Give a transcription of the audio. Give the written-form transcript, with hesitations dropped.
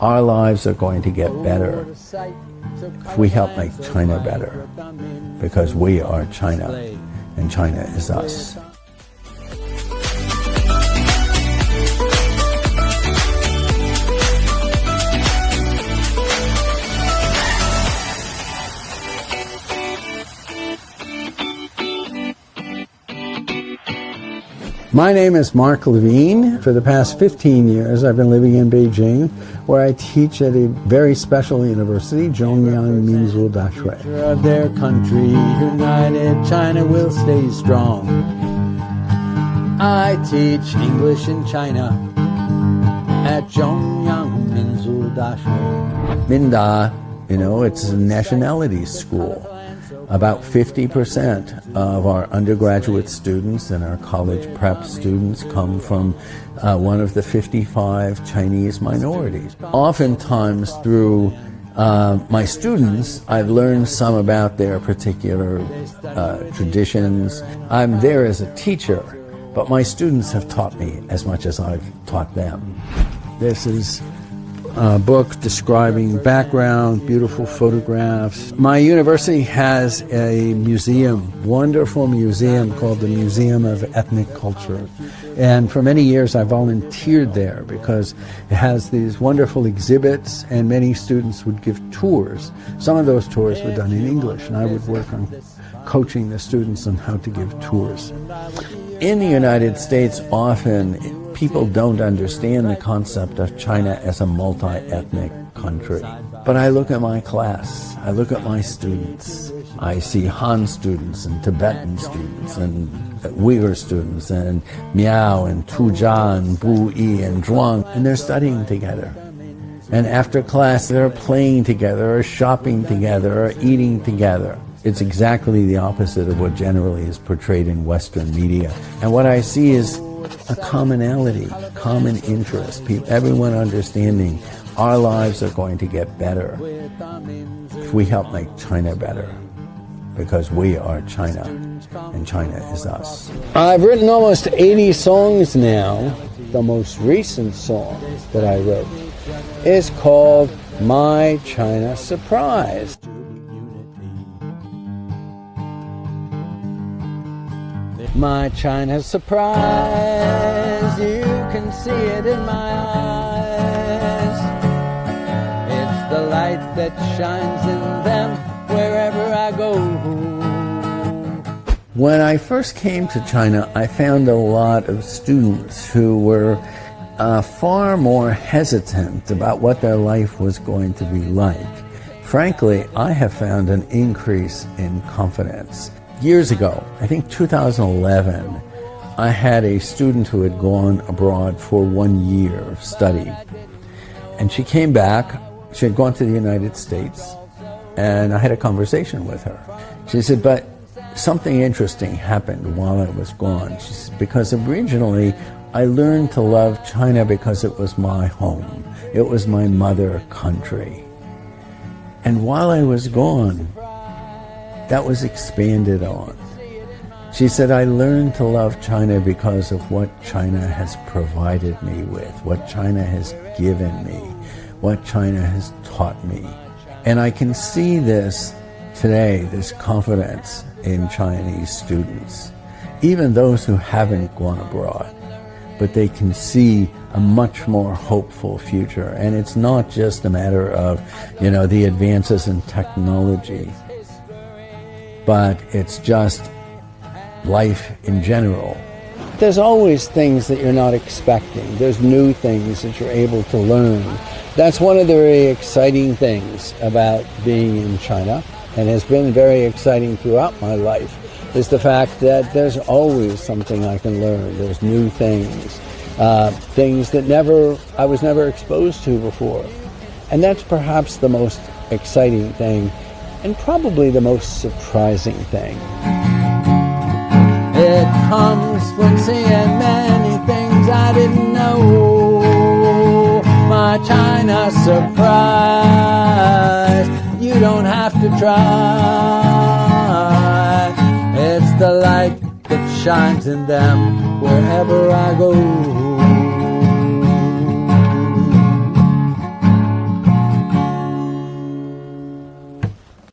our lives are going to get better if we help make China better, because we are China, and China is us. My name is Mark Levine. For the past 15 years, I've been living in Beijing, where I teach at a very special university, Zhongyang Minzu Daxue. Of their country, united, China will stay strong. I teach English in China at Zhongyang Minzu Daxue. Minda, it's a nationality school. About 50% of our undergraduate students and our college prep students come from one of the 55 Chinese minorities. Oftentimes through my students, I've learned some about their particular traditions. I'm there as a teacher, but my students have taught me as much as I've taught them. This is a book describing background, beautiful photographs. My university has a museum, wonderful museum called the Museum of Ethnic Culture. And for many years I volunteered there because it has these wonderful exhibits and many students would give tours. Some of those tours were done in English and I would work on coaching the students on how to give tours. In the United States, often people don't understand the concept of China as a multi-ethnic country. But I look at my class, I look at my students. I see Han students and Tibetan students and Uyghur students and Miao and Tuzha and Bu-Yi and Zhuang, and they're studying together. And after class, they're playing together or shopping together or eating together. It's exactly the opposite of what generally is portrayed in Western media. And what I see is a commonality, common interest, everyone understanding our lives are going to get better if we help make China better, because we are China and China is us. I've written almost 80 songs now. The most recent song that I wrote is called My China Surprise. My China surprise, you can see it in my eyes. It's the light that shines in them wherever I go. When I first came to China, I found a lot of students who were far more hesitant about what their life was going to be like. Frankly, I have found an increase in confidence. Years ago, I think 2011, I had a student who had gone abroad for 1 year of study. And she came back, she had gone to the United States, and I had a conversation with her. She said, but something interesting happened while I was gone. She said, because originally I learned to love China because it was my home. It was my mother country. And while I was gone, that was expanded on. She said, I learned to love China because of what China has provided me with, what China has given me, what China has taught me. And I can see this today, this confidence in Chinese students, even those who haven't gone abroad, but they can see a much more hopeful future. And it's not just a matter of, the advances in technology, but it's just life in general. There's always things that you're not expecting. There's new things that you're able to learn. That's one of the very exciting things about being in China, and has been very exciting throughout my life, is the fact that there's always something I can learn. There's new things, things that I was never exposed to before. And that's perhaps the most exciting thing, and probably the most surprising thing. It comes from seeing many things I didn't know. My China surprise, you don't have to try. It's the light that shines in them wherever I go.